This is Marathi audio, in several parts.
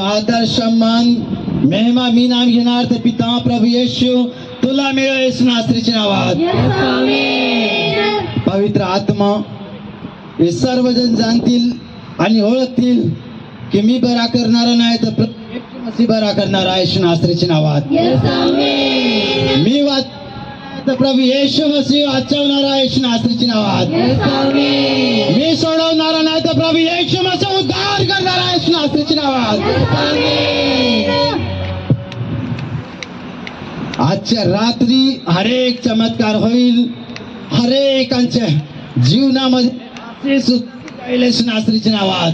आदर सन्मान महिमा मी नाम घेणार तर पिता प्रभू येशू तुला मिळो येशू नासरीच्या नावात. पवित्र आत्मा हे सर्वजण जाणतील आणि ओळखतील की मी बरा करणारा नाही तर मसीह बरा करणारा येशू नासरीच्या नावात. मी तर प्रभू येशू मसीह वाचवणारा येशू नासरीच्या नावात. मी सोडवणारा नाही तर प्रभू येशू मसीह उद्धार करणारा येशू नासरीच्या नावात. आजच्या रात्री हरेक चमत्कार होईल. हरेकांच्या जीवनामध्ये येशू नासरीच्या नावात.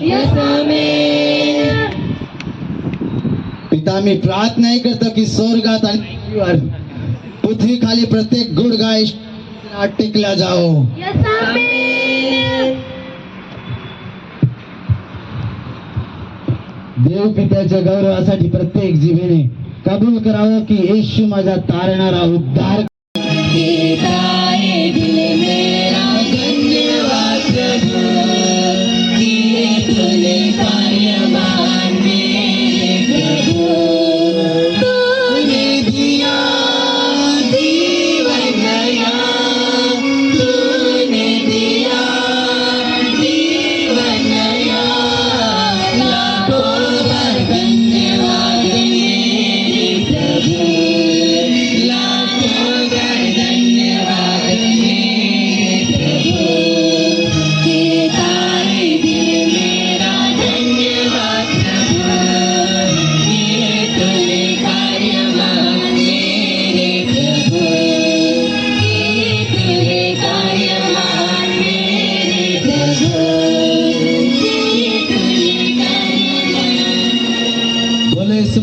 पिता मी प्रार्थना करतो की स्वर्गात आणि पृथ्वी खाली प्रत्येक गुडघा टेकला जाओ. देव पित्याच्या गौरवासाठी प्रत्येक जीवेने कबूल करावं की येशू माझा तारणारा उद्धार.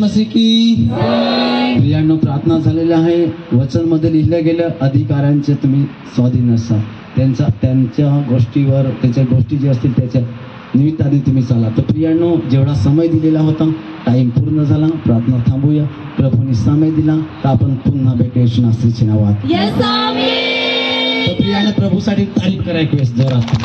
मसीह की. प्रियांनो प्रार्थना झालेला आहे. वचन मध्ये लिहिलं गेलं अधिकारांचे तुम्ही स्वाधीन असा. त्यांच्या गोष्टीवर त्याच्या गोष्टी जे असतील त्याच्या निमित्ताने तुम्ही चाला. तर प्रियांनो जेवढा समय दिलेला होता टाइम पूर्ण झाला. प्रार्थना थांबूया. प्रभूने समय दिला तर आपण पुन्हा भेटू येशू नासरीच्या नावात. तर प्रियांनो प्रभूसाठी तारीफ करा एक वेळेस जोरात.